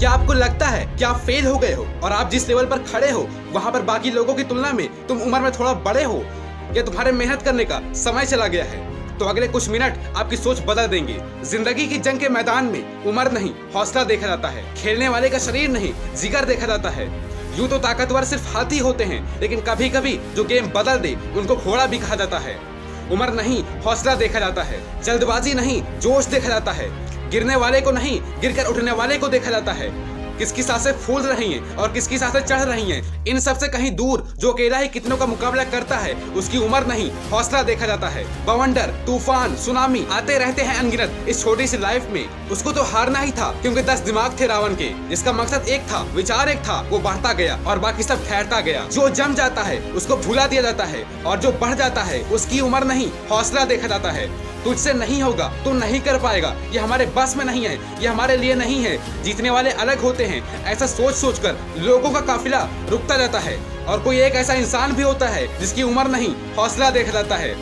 क्या आपको लगता है कि आप फेल हो गए हो और आप जिस लेवल पर खड़े हो वहाँ पर बाकी लोगों की तुलना में तुम उम्र में थोड़ा बड़े हो, या तुम्हारे मेहनत करने का समय चला गया है? तो अगले कुछ मिनट आपकी सोच बदल देंगे। जिंदगी की जंग के मैदान में उम्र नहीं, हौसला देखा जाता है। खेलने वाले का शरीर नहीं, जिगर देखा जाता है। यूं तो ताकतवर सिर्फ हाथी होते हैं, लेकिन कभी कभी जो गेम बदल दे उनको घोड़ा भी कहा जाता है। उम्र नहीं, हौसला देखा जाता है। जल्दबाजी नहीं, जोश देखा जाता है। गिरने वाले को नहीं, गिरकर उठने वाले को देखा जाता है। किसकी सांसें फूल रही हैं और किसकी सांसें चढ़ रही हैं, इन सब से कहीं दूर जो अकेला ही कितनों का मुकाबला करता है, उसकी उम्र नहीं, हौसला देखा जाता है। बवंडर, तूफान, सुनामी आते रहते हैं अनगिनत इस छोटी सी लाइफ में। उसको तो हारना ही था, क्योंकि 10 दिमाग थे रावण के, जिसका मकसद एक था, विचार एक था, वो बढ़ता गया और बाकी सब ठहरता गया। जो जम जाता है उसको भूला दिया जाता है, और जो बढ़ जाता है उसकी उम्र नहीं, हौसला देखा जाता है। तुझसे नहीं होगा, तू नहीं कर पाएगा, ये हमारे बस में नहीं है, ये हमारे लिए नहीं है। जीतने वाले अलग होते हैं, ऐसा सोच सोचकर लोगों का काफिला रुकता जाता है। और कोई एक ऐसा इंसान भी होता है जिसकी उम्र नहीं, हौसला देखा जाता है।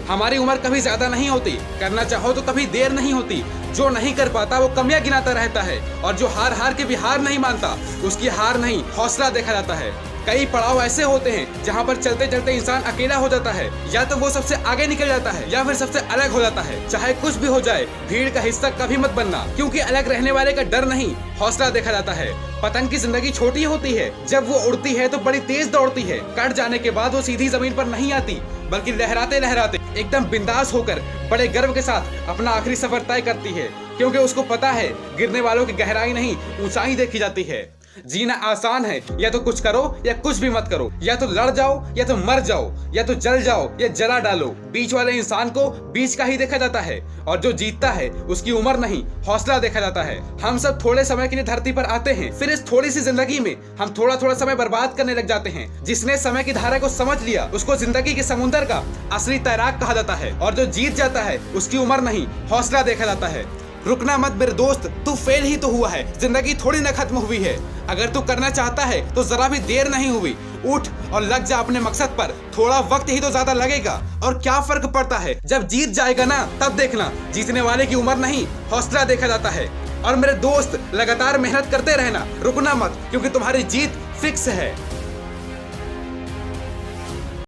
हमारी उम्र कभी ज्यादा नहीं होती, करना चाहो तो कभी देर नहीं होती। जो नहीं कर पाता वो कमियां गिनाता रहता है, और जो हार हार के भी हार नहीं मानता उसकी हार नहीं, हौसला देखा जाता है। कई पड़ाव ऐसे होते हैं जहाँ पर चलते चलते इंसान अकेला हो जाता है, या तो वो सबसे आगे निकल जाता है या फिर सबसे अलग हो जाता है। चाहे कुछ भी हो जाए, भीड़ का हिस्सा कभी मत बनना, क्योंकि अलग रहने वाले का डर नहीं, हौसला देखा जाता है। पतंग की जिंदगी छोटी होती है, जब वो उड़ती है तो बड़ी तेज दौड़ती है। कट जाने के बाद वो सीधी जमीन पर नहीं आती, बल्कि लहराते लहराते एकदम बिंदास होकर बड़े गर्व के साथ अपना आखिरी सफर तय करती है, क्योंकि उसको पता है गिरने वालों की गहराई नहीं, ऊंचाई देखी जाती है। जीना आसान है, या तो कुछ करो या कुछ भी मत करो, या तो लड़ जाओ या तो मर जाओ, या तो जल जाओ या जला डालो। बीच वाले इंसान को बीच का ही देखा जाता है, और जो जीतता है उसकी उम्र नहीं, हौसला देखा जाता है। हम सब थोड़े समय के लिए धरती पर आते हैं, फिर इस थोड़ी सी जिंदगी में हम थोड़ा थोड़ा समय बर्बाद करने लग जाते हैं। जिसने समय की धारा को समझ लिया उसको जिंदगी के समुद्र का असली तैराक कहा जाता है, और जो जीत जाता है उसकी उम्र नहीं, हौसला देखा जाता है। रुकना मत मेरे दोस्त, तू फेल ही तो हुआ है, जिंदगी थोड़ी ना खत्म हुई है। अगर तू करना चाहता है तो जरा भी देर नहीं हुई, उठ और लग जा अपने मकसद पर। थोड़ा वक्त ही तो ज्यादा लगेगा, और क्या फर्क पड़ता है, जब जीत जाएगा ना तब देखना। जीतने वाले की उम्र नहीं, हौसला देखा जाता है। और मेरे दोस्त, लगातार मेहनत करते रहना, रुकना मत, क्योंकि तुम्हारी जीत फिक्स है।